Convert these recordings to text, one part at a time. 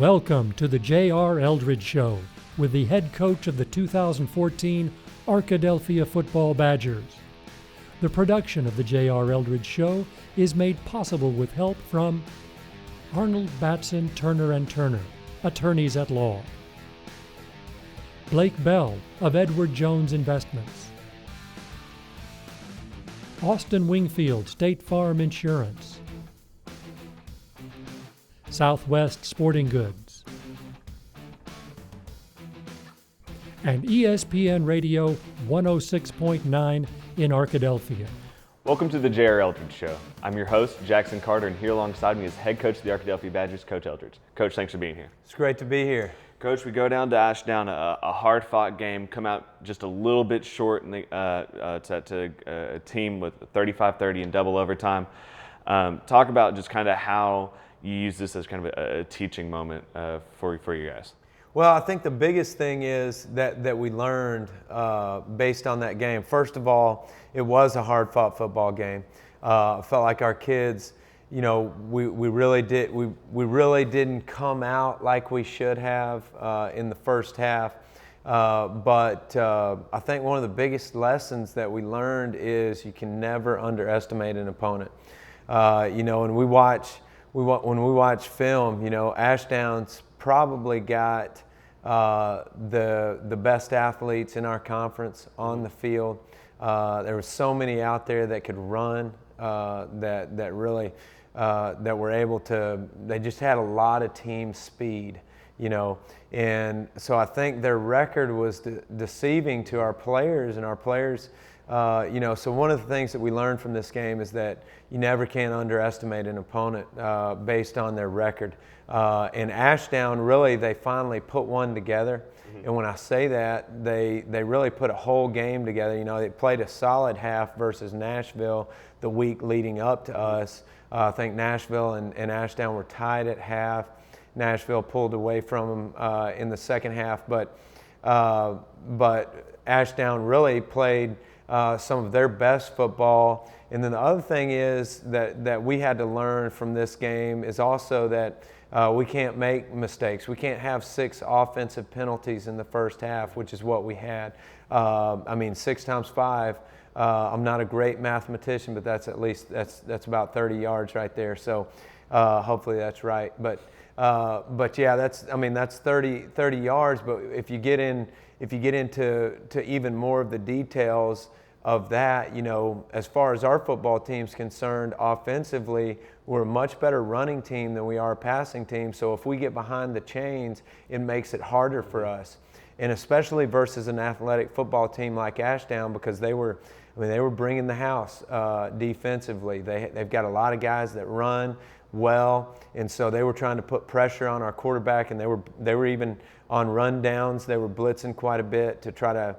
Welcome to the J.R. Eldridge Show with the head coach of the 2014 Arkadelphia Football Badgers. The production of the J.R. Eldridge Show is made possible with help from Arnold Batson Turner & Turner, attorneys at law; Blake Bell of Edward Jones Investments; Austin Wingfield State Farm Insurance; Southwest Sporting Goods; and ESPN Radio 106.9 in Arkadelphia. Welcome to the J.R. Eldridge Show. I'm your host, Jackson Carter, and here alongside me is head coach of the Arkadelphia Badgers, Coach Eldridge. Coach, thanks for being here. It's great to be here. Coach, we go down to Ashdown, a hard-fought game, come out just a little bit short to a team with 35-30 in double overtime. Talk about just kind of how you use this as kind of a teaching moment for you guys. Well, I think the biggest thing is that we learned based on that game. First of all, it was a hard-fought football game. I felt like our kids, we really didn't come out like we should have in the first half. But I think one of the biggest lessons that we learned is you can never underestimate an opponent. When we watch film, Ashdown's probably got the best athletes in our conference on the field. There were so many out there that could run, that were able to. They just had a lot of team speed, and so I think their record was deceiving to our players, and our players. So one of the things that we learned from this game is that you never can underestimate an opponent based on their record. And Ashdown, really, they finally put one together. Mm-hmm. And when I say that, they really put a whole game together. They played a solid half versus Nashville the week leading up to us. I think Nashville and Ashdown were tied at half. Nashville pulled away from them in the second half. But Ashdown really played some of their best football. And then the other thing is that we had to learn from this game is also that we can't make mistakes. We can't have 6 offensive penalties in the first half, which is what we had. 6 times 5. I'm not a great mathematician, but that's that's about 30 yards right there. So hopefully that's right. But yeah, that's 30 yards. But if you get into even more of the details of that, as far as our football team's concerned, offensively, we're a much better running team than we are a passing team. So if we get behind the chains, it makes it harder for us. And especially versus an athletic football team like Ashdown, because they were bringing the house defensively. They've got a lot of guys that run well, and so they were trying to put pressure on our quarterback, and they were even on run downs. They were blitzing quite a bit to try to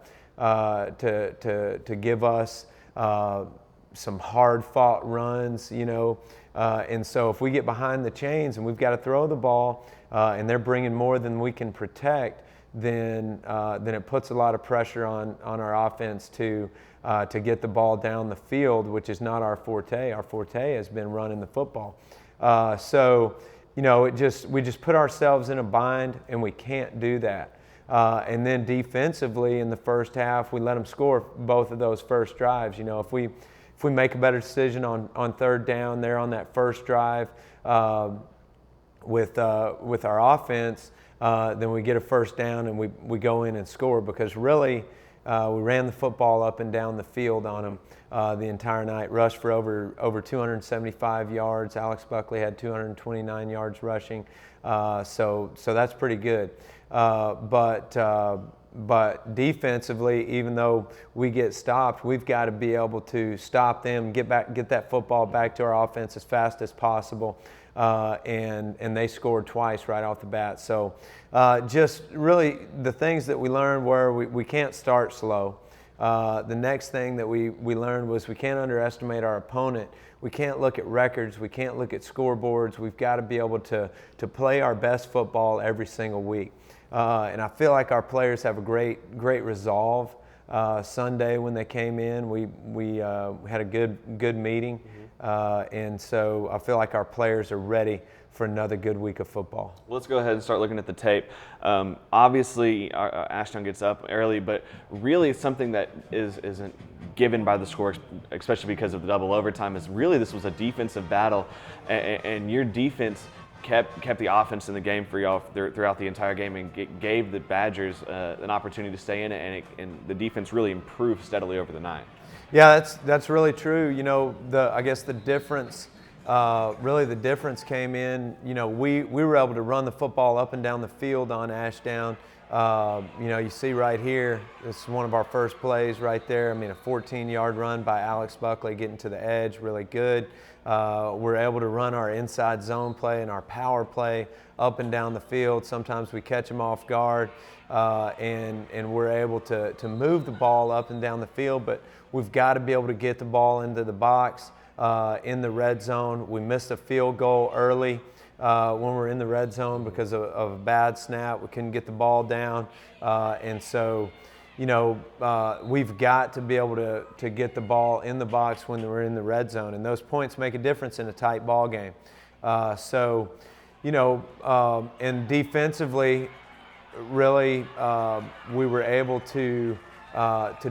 give us some hard-fought runs, and so if we get behind the chains and we've got to throw the ball and they're bringing more than we can protect, then it puts a lot of pressure on our offense to get the ball down the field, which is not our forte. Our forte has been running the football. We just put ourselves in a bind, and we can't do that. And then defensively in the first half, we let them score both of those first drives. If we make a better decision on third down there on that first drive with our offense, then we get a first down and we go in and score, because really we ran the football up and down the field on them the entire night. Rushed for over 275 yards. Alex Buckley had 229 yards rushing. So that's pretty good. But defensively, even though we get stopped, we've got to be able to stop them, get that football back to our offense as fast as possible. And they scored twice right off the bat. So just really the things that we learned were we can't start slow. The next thing that we learned was we can't underestimate our opponent. We can't look at records. We can't look at scoreboards. We've got to be able to play our best football every single week. And I feel like our players have a great resolve Sunday when they came in. We had a good meeting, and so I feel like our players are ready for another good week of football. Well, let's go ahead and start looking at the tape. Obviously, Ashdown gets up early, but really something that isn't given by the score, especially because of the double overtime, is really this was a defensive battle, and your defense kept the offense in the game for y'all throughout the entire game, and gave the Badgers an opportunity to stay in it, and the defense really improved steadily over the night. Yeah, that's really true. You know, I guess the difference. Really, the difference came in. You know, we were able to run the football up and down the field on Ashdown. You know, you see right here, this is one of our first plays right there. I mean, a 14-yard run by Alex Buckley getting to the edge, really good. We're able to run our inside zone play and our power play up and down the field. Sometimes we catch them off guard, and we're able to move the ball up and down the field, but we've got to be able to get the ball into the box. In the red zone. We missed a field goal early when we were in the red zone because of a bad snap. We couldn't get the ball down, and so, you know, we've got to be able to get the ball in the box when we're in the red zone, and those points make a difference in a tight ball game. So, you know, and defensively, really, we were able to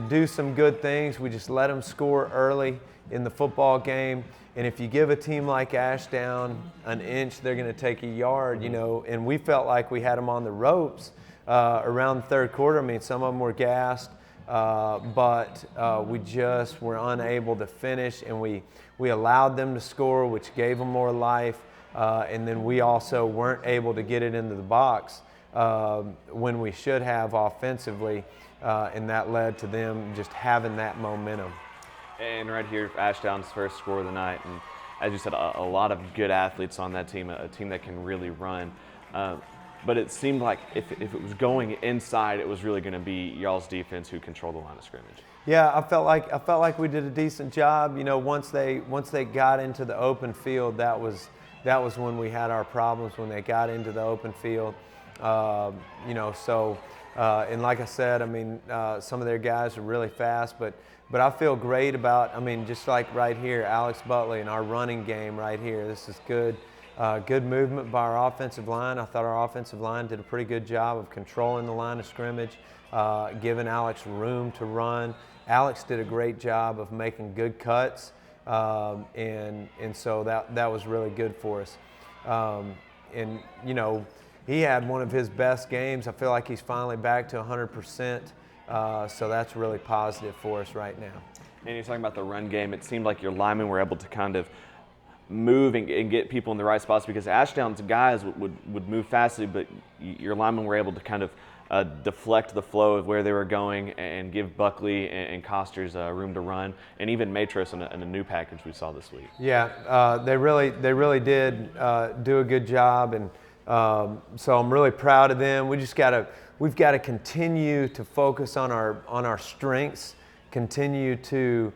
do some good things. We just let them score early in the football game, and if you give a team like Ashdown an inch, they're going to take a yard, you know, and we felt like we had them on the ropes around the third quarter. I mean, some of them were gassed, but we just were unable to finish, and we allowed them to score, which gave them more life, and then we also weren't able to get it into the box when we should have offensively, and that led to them just having that momentum. And right here, Ashdown's first score of the night, and as you said, a lot of good athletes on that team, a team that can really run. But it seemed like if it was going inside, it was really going to be y'all's defense who controlled the line of scrimmage. Yeah, I felt like we did a decent job. You know, once they got into the open field, that was when we had our problems, when they got into the open field. You know, so and like I said, I mean, some of their guys are really fast, but I feel great about, I mean, just like right here, Alex Buckley and our running game right here. This is good. Good movement by our offensive line. I thought our offensive line did a pretty good job of controlling the line of scrimmage, giving Alex room to run. Alex did a great job of making good cuts, and so that was really good for us. And, you know, he had one of his best games. I feel like he's finally back to 100%. So that's really positive for us right now. And you're talking about the run game. It seemed like your linemen were able to kind of move and get people in the right spots, because Ashdown's guys would move fastly, but your linemen were able to kind of deflect the flow of where they were going and give Buckley and Costers room to run, and even Matros in a new package we saw this week. Yeah, they really did do a good job, and so I'm really proud of them. We've got to continue to focus on our strengths, continue to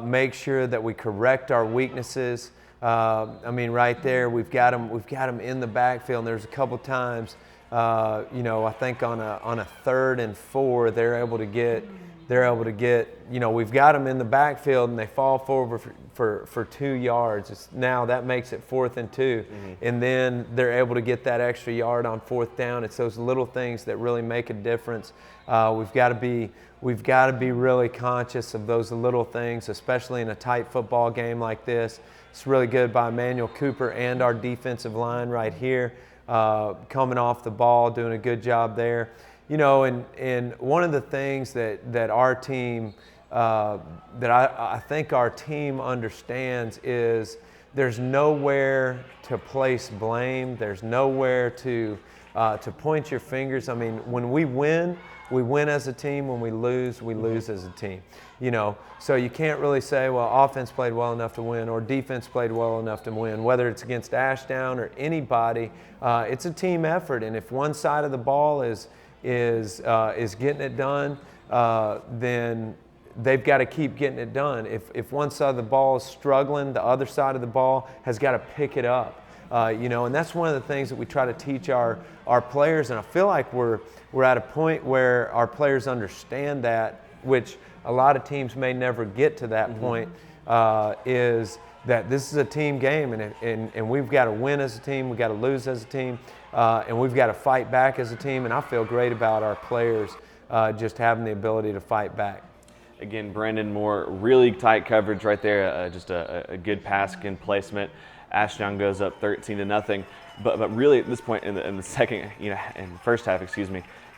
make sure that we correct our weaknesses. I mean, right there, we've got them in the backfield. And there's a couple times, you know, I think on a 3rd and 4, they're able to get, you know, we've got them in the backfield and they fall forward for 2 yards. Now that makes it 4th and 2, and then they're able to get that extra yard on 4th down. It's those little things that really make a difference. We've got to be really conscious of those little things, especially in a tight football game like this. It's really good by Emmanuel Cooper and our defensive line right here, coming off the ball, doing a good job there. You know, and one of the things that our team, that I think our team understands is there's nowhere to place blame. There's nowhere to point your fingers. I mean, when we win as a team. When we lose as a team. You know, so you can't really say, well, offense played well enough to win or defense played well enough to win. Whether it's against Ashdown or anybody, it's a team effort. And if one side of the ball is getting it done, then they've got to keep getting it done. If one side of the ball is struggling, the other side of the ball has got to pick it up. You know, and that's one of the things that we try to teach our players. And I feel like we're at a point where our players understand that which a lot of teams may never get to that point, is that this is a team game, and we've got to win as a team, we've got to lose as a team, and we've got to fight back as a team. And I feel great about our players just having the ability to fight back. Again, Brandon Moore, really tight coverage right there, just a good pass in placement. Ashdown goes up 13-0, but really at this point in the second, in the first half,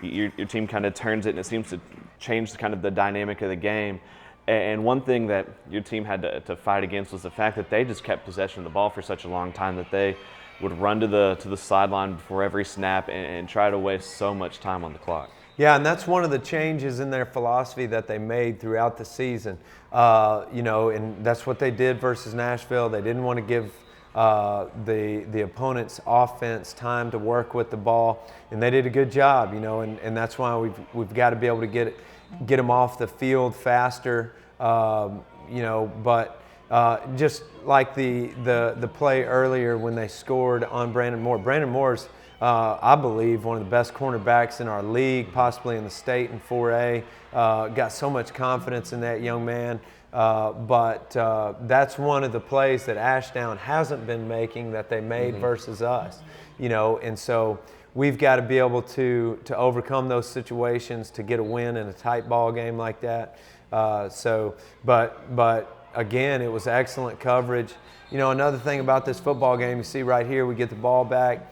your team kind of turns it, and it seems to change kind of the dynamic of the game. And one thing that your team had to fight against was the fact that they just kept possession of the ball for such a long time that they would run to the sideline before every snap and try to waste so much time on the clock. Yeah, and that's one of the changes in their philosophy that they made throughout the season. And that's what they did versus Nashville. They didn't want to give the opponent's offense time to work with the ball, and they did a good job. And that's why we've got to be able to get them off the field faster. But just like the play earlier when they scored on Brandon Moore. Brandon Moore's, I believe, one of the best cornerbacks in our league, possibly in the state in 4A. Got so much confidence in that young man. But that's one of the plays that Ashdown hasn't been making that they made versus us. And so we've got to be able to overcome those situations to get a win in a tight ball game like that. But again, it was excellent coverage. Another thing about this football game, you see right here, we get the ball back.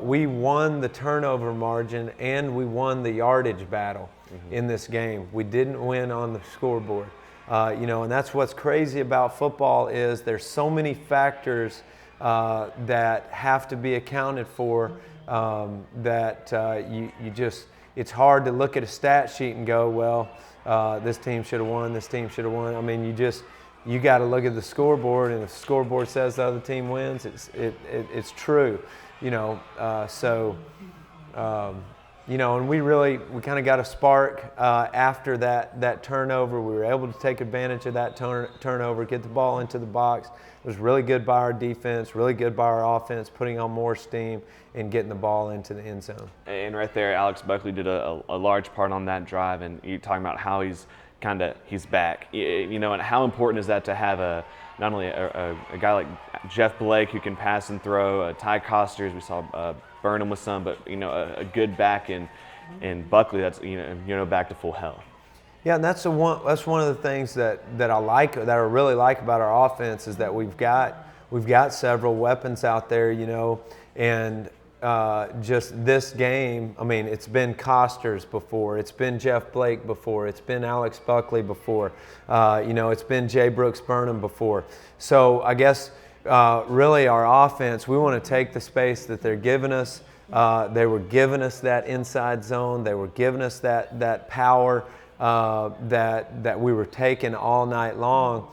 We won the turnover margin and we won the yardage battle in this game. We didn't win on the scoreboard. And that's what's crazy about football is there's so many factors that have to be accounted for that you just, it's hard to look at a stat sheet and go, well, this team should have won, this team should have won. I mean, you got to look at the scoreboard, and if the scoreboard says the other team wins, it's true. And we kind of got a spark after that turnover. We were able to take advantage of that turnover, get the ball into the box. It was really good by our defense, really good by our offense, putting on more steam and getting the ball into the end zone. And right there, Alex Buckley did a large part on that drive, and you're talking about how he's back. And how important is that to have not only a guy like Jeff Blake who can pass and throw, Ty Costers, we saw Burnham with some, but a good back in Buckley that's back to full health. Yeah, and that's one of the things that I really like about our offense is that we've got several weapons out there, and just this game, I mean, it's been Costers before, it's been Jeff Blake before, it's been Alex Buckley before, it's been Jay Brooks Burnham before. So I guess really our offense, we want to take the space that they're giving us. They were giving us that inside zone. They were giving us that power that we were taking all night long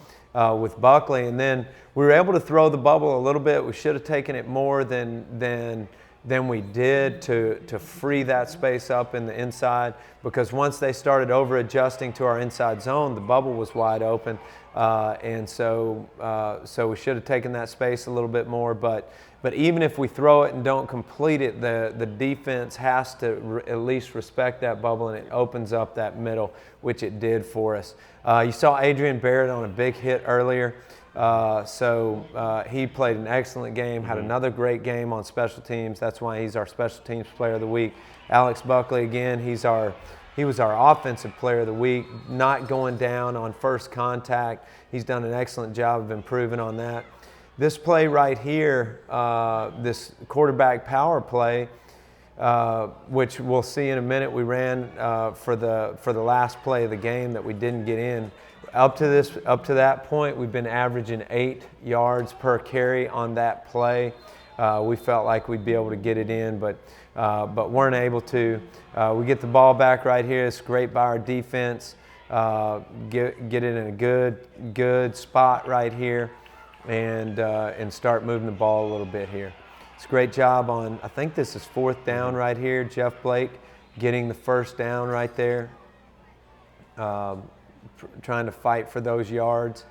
with Buckley. And then we were able to throw the bubble a little bit. We should have taken it more than we did to free that space up in the inside, because once they started over adjusting to our inside zone, the bubble was wide open. And so we should have taken that space a little bit more. But even if we throw it and don't complete it, the defense has to at least respect that bubble, and it opens up that middle, which it did for us. You saw Adrian Barrett on a big hit earlier. So he played an excellent game, had another great game on special teams. That's why he's our special teams player of the week. Alex Buckley, again, he was our offensive player of the week, not going down on first contact. He's done an excellent job of improving on that. This play right here, this quarterback power play, which we'll see in a minute, we ran for the last play of the game that we didn't get in. Up to that point, we've been averaging 8 yards per carry on that play. We felt like we'd be able to get it in, but weren't able to. We get the ball back right here. It's great by our defense. Get it in a good spot right here, and start moving the ball a little bit here. It's a great job on, I think this is 4th down right here. Jeff Blake getting the first down right there. Trying to fight for those yards.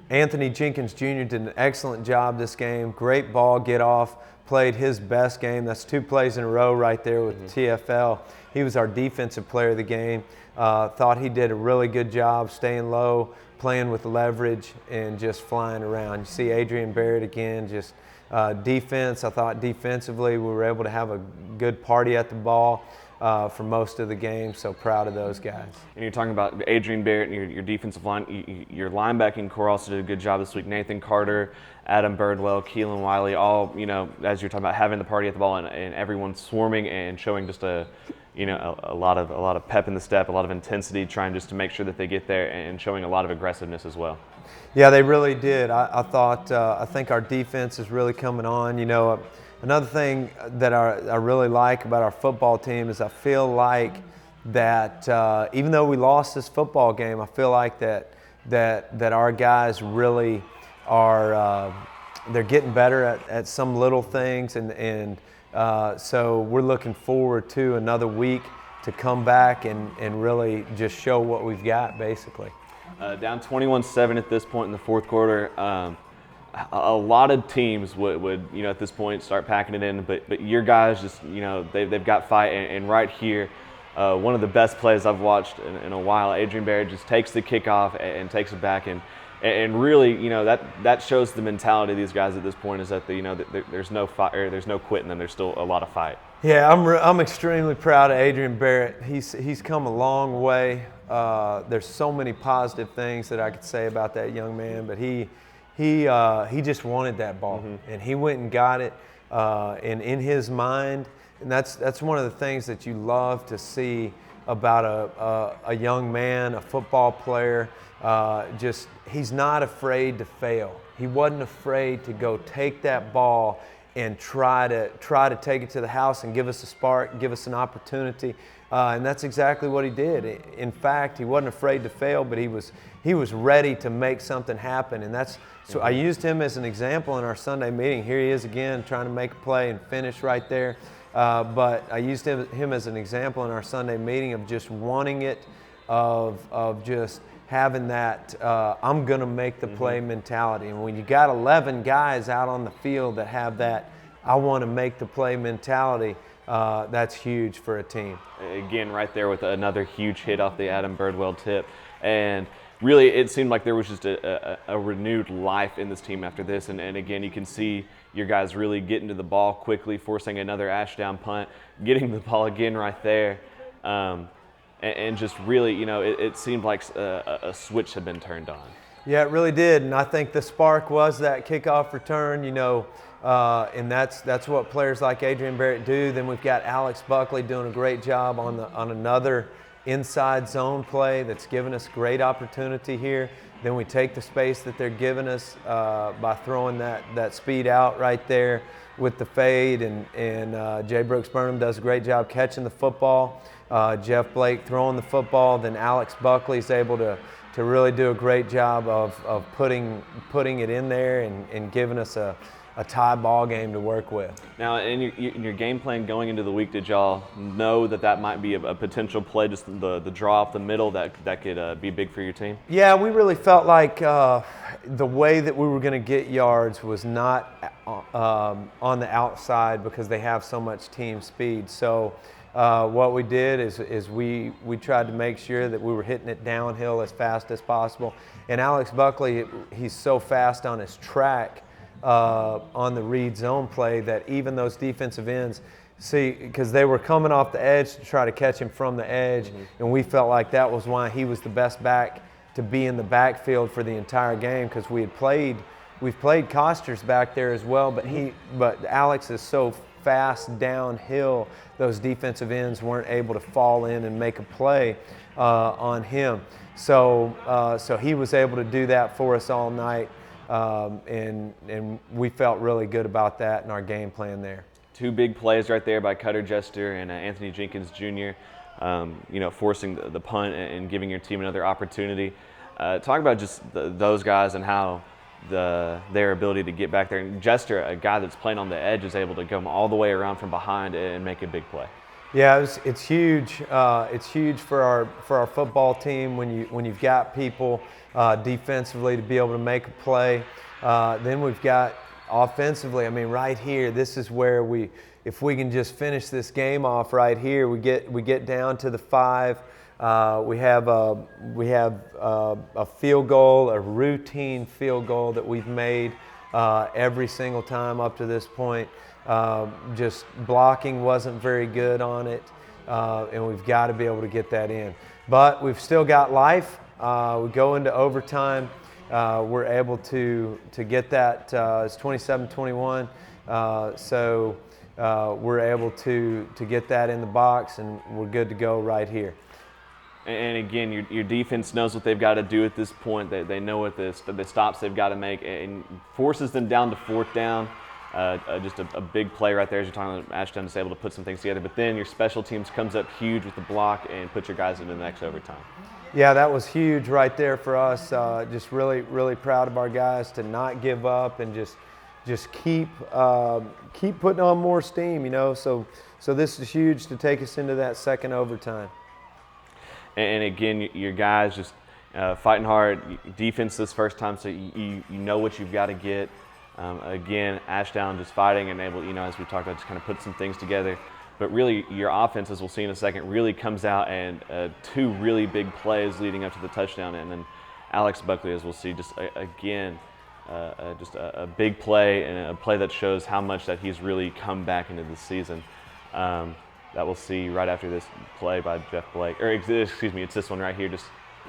Anthony Jenkins Jr. did an excellent job this game. Great ball get off, played his best game. That's 2 plays in a row right there with the TFL. He was our defensive player of the game. Thought he did a really good job staying low, playing with leverage, and just flying around. You see Adrian Barrett again, just defense. I thought defensively we were able to have a good party at the ball for most of the game, so proud of those guys. And you're talking about Adrian Barrett and your defensive line. Your linebacking core also did a good job this week. Nathan Carter, Adam Birdwell, Keelan Wiley, all, as you're talking about having the party at the ball and everyone swarming and showing just a lot of pep in the step, a lot of intensity, trying just to make sure that they get there and showing a lot of aggressiveness as well. Yeah, they really did. I think our defense is really coming on. Another thing that I really like about our football team is I feel like that even though we lost this football game, I feel like that our guys really are they're getting better at some little things, and so we're looking forward to another week to come back and really just show what we've got, basically. Down 21-7 at this point in the fourth quarter. A lot of teams would at this point start packing it in, but your guys just they've got fight, and right here, one of the best plays I've watched in a while. Adrian Barrett just takes the kickoff and takes it back, and really that shows the mentality of these guys at this point is that there's no fight, or there's no quitting them. There's still a lot of fight. Yeah, I'm extremely proud of Adrian Barrett. He's come a long way. There's so many positive things that I could say about that young man, but he just wanted that ball, and he went and got it. And in his mind, and that's one of the things that you love to see about a young man, a football player. Just he's not afraid to fail. He wasn't afraid to go take that ball and try to take it to the house and give us a spark, give us an opportunity. And that's exactly what he did. In fact, he wasn't afraid to fail, but he was ready to make something happen. And so I used him as an example in our Sunday meeting. Here he is again trying to make a play and finish right there. But I used him as an example in our Sunday meeting of just wanting it, of just having that I'm going to make the play mentality. And when you got 11 guys out on the field that have that I want to make the play mentality, that's huge for a team. Again, right there with another huge hit off the Adam Birdwell tip. And really, it seemed like there was just a renewed life in this team after this. And again, you can see your guys really getting to the ball quickly, forcing another Ashdown punt, getting the ball again right there. And just really, it seemed like a switch had been turned on. Yeah, it really did. And I think the spark was that kickoff return, and that's what players like Adrian Barrett do. Then we've got Alex Buckley doing a great job on another inside zone play that's given us great opportunity here. Then we take the space that they're giving us by throwing that speed out right there with the fade, and Jay Brooks Burnham does a great job catching the football. Jeff Blake throwing the football. Then Alex Buckley is able to really do a great job of putting it in there and giving us a tie ball game to work with. Now, in your game plan going into the week, did y'all know that might be a potential play, just the draw off the middle that could be big for your team? Yeah, we really felt like the way that we were going to get yards was not on the outside because they have so much team speed. So what we did is we tried to make sure that we were hitting it downhill as fast as possible. And Alex Buckley, he's so fast on his track on the read zone play that even those defensive ends, because they were coming off the edge to try to catch him from the edge, and we felt like that was why he was the best back to be in the backfield for the entire game, because we've played Costers back there as well, but Alex is so fast downhill, those defensive ends weren't able to fall in and make a play on him. So he was able to do that for us all night. And we felt really good about that in our game plan there. Two big plays right there by Cutter Jester and Anthony Jenkins Jr., forcing the punt and giving your team another opportunity. Talk about just those guys and how their ability to get back there. And Jester, a guy that's playing on the edge, is able to come all the way around from behind and make a big play. Yeah, it's huge. It's huge for our football team when you've got people defensively to be able to make a play. Then we've got offensively. I mean, right here, this is where if we can just finish this game off right here, we get down to the 5. We have a field goal, a routine field goal that we've made every single time up to this point. Just blocking wasn't very good on it, and we've got to be able to get that in. But we've still got life. We go into overtime. We're able to get that. It's 27-21, so we're able to get that in the box, and we're good to go right here. And again, your defense knows what they've got to do at this point. They know what the stops they've got to make, and forces them down to 4th down. Just a big play right there as you're talking about Ashdown is able to put some things together. But then your special teams comes up huge with the block and puts your guys into the next overtime. Yeah, that was huge right there for us. Just really, really proud of our guys to not give up and just keep putting on more steam. So this is huge to take us into that second overtime. And again, your guys just fighting hard. Defense this first time, so you know what you've got to get. Again, Ashdown just fighting and able, as we talked about, just kind of put some things together. But really, your offense, as we'll see in a second, really comes out and 2 really big plays leading up to the touchdown. And then Alex Buckley, as we'll see, just again, just a big play and a play that shows how much that he's really come back into the season. That we'll see right after this play by Jeff Blake. Or excuse me, it's this one right here.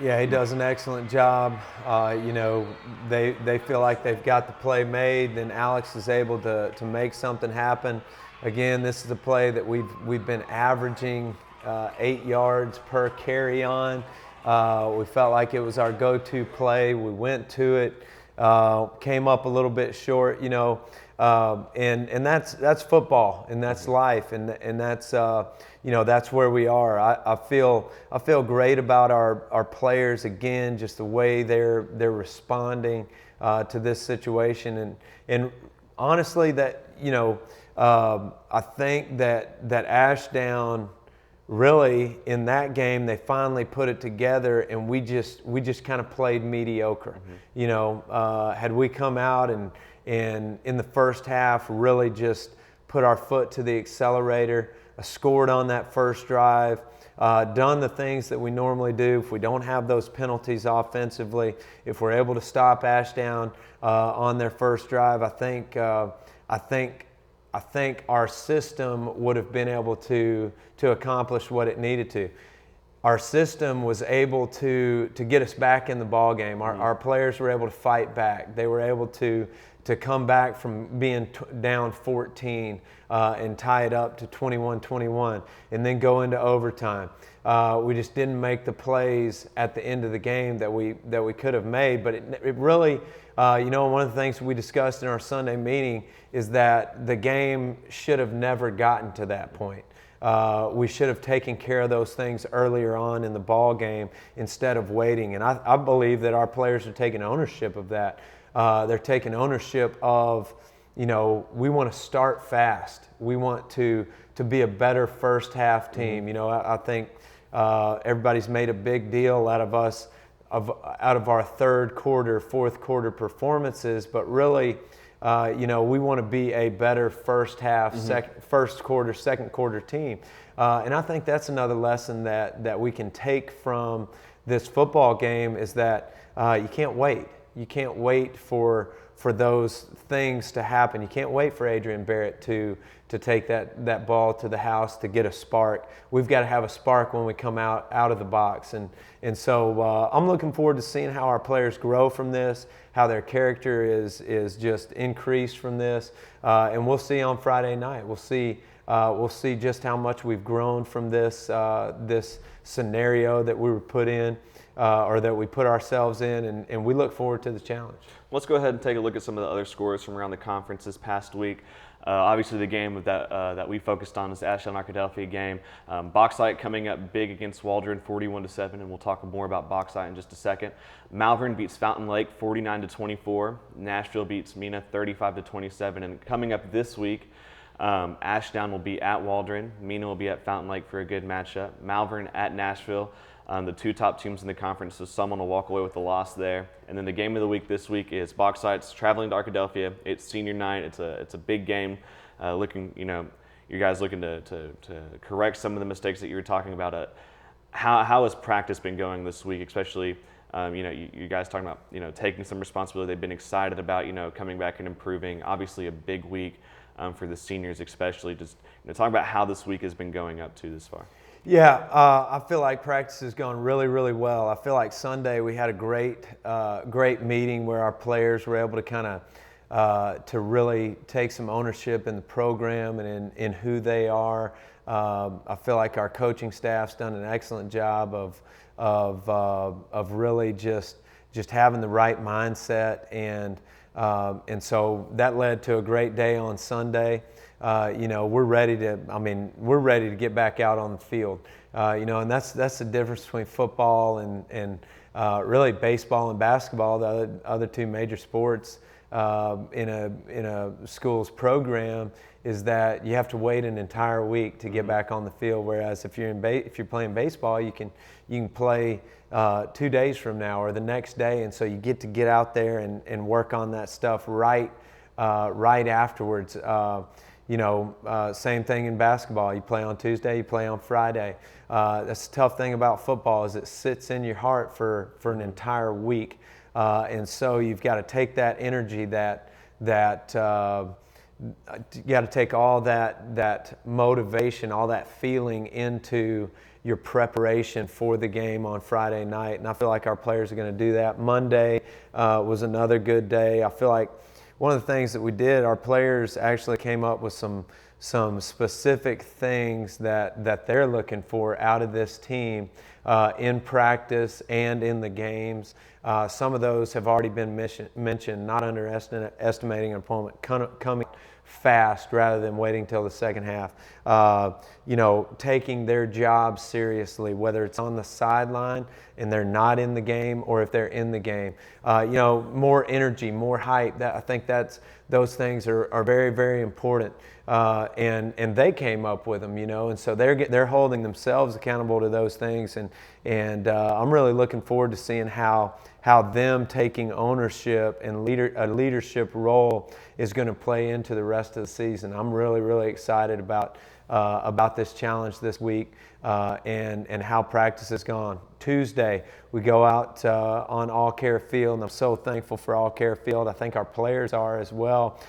Yeah, he does an excellent job. They feel like they've got the play made, then Alex is able to make something happen. Again, this is a play that we've been averaging 8 yards per carry on. We felt like it was our go-to play. We went to it, came up a little bit short, and that's football, and that's life, and that's that's where we are. I feel great about our players, again, just the way they're responding to this situation, and honestly, that I think that Ashdown really in that game they finally put it together, and we just kind of played mediocre. Had we come out and in the first half really just put our foot to the accelerator, scored on that first drive, done the things that we normally do, if we don't have those penalties offensively, if we're able to stop Ashdown on their first drive, I think our system would have been able to accomplish what it needed to. Our system was able to get us back in the ball game. Our players were able to fight back. They were able to come back from being down 14 and tie it up to 21-21 and then go into overtime. We just didn't make the plays at the end of the game that we could have made, but it really, one of the things we discussed in our Sunday meeting is that the game should have never gotten to that point. We should have taken care of those things earlier on in the ball game instead of waiting, and I believe that our players are taking ownership of that. They're taking ownership of, we want to start fast. We want to be a better first half team. I think everybody's made a big deal out of us, out of our third quarter, fourth quarter performances, but really, we want to be a better first half, first quarter, second quarter team. And I think that's another lesson that we can take from this football game is that you can't wait. You can't wait for those things to happen. You can't wait for Adrian Barrett to take that ball to the house to get a spark. We've got to have a spark when we come out of the box. And so I'm looking forward to seeing how our players grow from this, how their character is just increased from this. And we'll see on Friday night. We'll see just how much we've grown from this scenario that we were put in. Or that we put ourselves in, and we look forward to the challenge. Let's go ahead and take a look at some of the other scores from around the conference this past week. Obviously, the game that we focused on is the Ashdown Arkadelphia game. Bauxite coming up big against Waldron, 41-7, and we'll talk more about Bauxite in just a second. Malvern beats Fountain Lake, 49-24. Nashville beats Mena, 35-27. And coming up this week, Ashdown will be at Waldron. Mena will be at Fountain Lake for a good matchup. Malvern at Nashville. The two top teams in the conference, so someone will walk away with the loss there. And then the game of the week this week is Bauxites traveling to Arkadelphia. It's senior night. It's a big game. You guys looking to correct some of the mistakes that you were talking about. How has practice been going this week, especially? You guys talking about taking some responsibility. They've been excited about coming back and improving. Obviously, a big week for the seniors, especially. Just talk about how this week has been going up to this far. Yeah, I feel like practice has gone really, really well. I feel like Sunday we had a great meeting where our players were able to kind of to really take some ownership in the program and in who they are. I feel like our coaching staff's done an excellent job of really just having the right mindset, and so that led to a great day on Sunday. We're ready to get back out on the field. And that's the difference between football and really baseball and basketball, the other two major sports in a school's program, is that you have to wait an entire week to get back on the field. Whereas if you're playing baseball, you can play 2 days from now or the next day, and so you get out there and work on that stuff right afterwards. Same thing in basketball. You play on Tuesday, you play on Friday. That's the tough thing about football, is it sits in your heart for an entire week. And so you've got to take that energy, you got to take all that motivation, all that feeling into your preparation for the game on Friday night. And I feel like our players are going to do that. Monday was another good day. I feel like one of the things that we did, our players actually came up with some specific things that they're looking for out of this team in practice and in the games. Some of those have already been mentioned, not underestimating an opponent, coming fast rather than waiting till the second half. Taking their job seriously, whether it's on the sideline and they're not in the game, or if they're in the game. More energy, more hype. I think those things are very, very important. And they came up with them, and so they're holding themselves accountable to those things. And I'm really looking forward to seeing how them taking ownership and a leadership role is going to play into the rest of the season. I'm really, really excited about this challenge this week and how practice has gone. Tuesday, we go out on All Care Field, and I'm so thankful for All Care Field. I think our players are as well.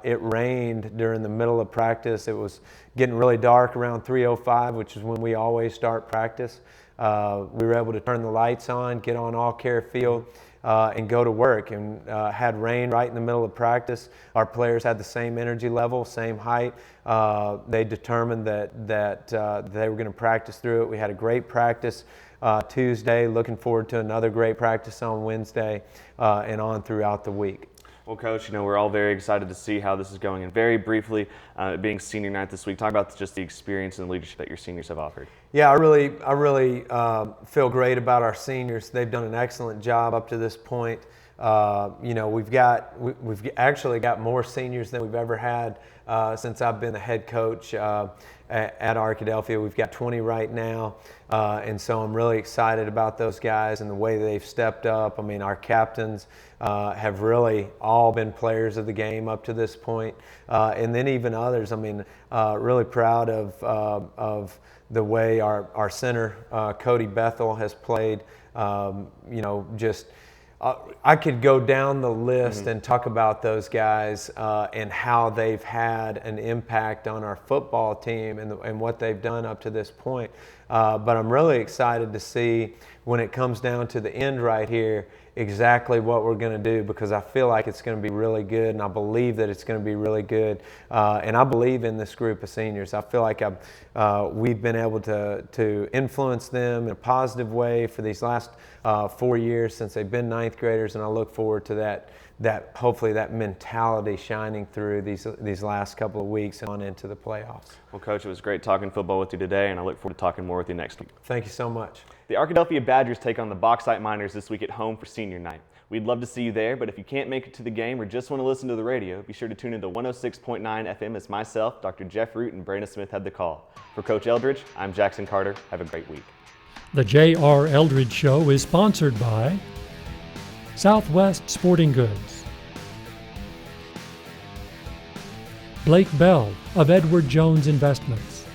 It rained during the middle of practice. It was getting really dark around 3:05, which is when we always start practice. We were able to turn the lights on, get on All Care Field, and go to work, and had rain right in the middle of practice. Our players had the same energy level, same height. They determined that they were going to practice through it. We had a great practice Tuesday, looking forward to another great practice on Wednesday, and on throughout the week. Well, Coach, we're all very excited to see how this is going. And very briefly, being senior night this week, talk about just the experience and leadership that your seniors have offered. Yeah, I really feel great about our seniors. They've done an excellent job up to this point. We've actually got more seniors than we've ever had since I've been the head coach at Arkadelphia. We've got 20 right now, and so I'm really excited about those guys and the way they've stepped up. Our captains have really all been players of the game up to this point, and then even others. Really proud of the way our center, Cody Bethel, has played. I could go down the list and talk about those guys and how they've had an impact on our football team and what they've done up to this point. But I'm really excited to see, when it comes down to the end right here, exactly what we're going to do, because I feel like it's going to be really good, and I believe that it's going to be really good. And I believe in this group of seniors. I feel like we've been able to influence them in a positive way for these last 4 years since they've been ninth graders, and I look forward to that hopefully that mentality shining through these last couple of weeks and on into the playoffs. Well, Coach, it was great talking football with you today, and I look forward to talking more with you next week. Thank you so much. The Arkadelphia Badgers take on the Bauxite Miners this week at home for senior night. We'd love to see you there, but if you can't make it to the game or just want to listen to the radio, be sure to tune into 106.9 FM as myself, Dr. Jeff Root, and Brandon Smith have the call. For Coach Eldridge, I'm Jackson Carter. Have a great week. The J.R. Eldridge Show is sponsored by Southwest Sporting Goods, Blake Bell of Edward Jones Investments,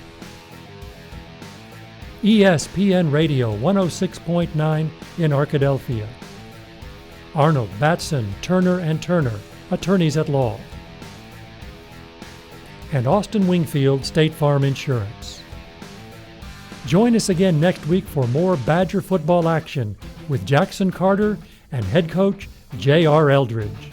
ESPN Radio 106.9 in Arkadelphia, Arnold, Batson, Turner & Turner, attorneys at law, and Austin Wingfield State Farm Insurance. Join us again next week for more Badger football action with Jackson Carter and head coach J.R. Eldridge.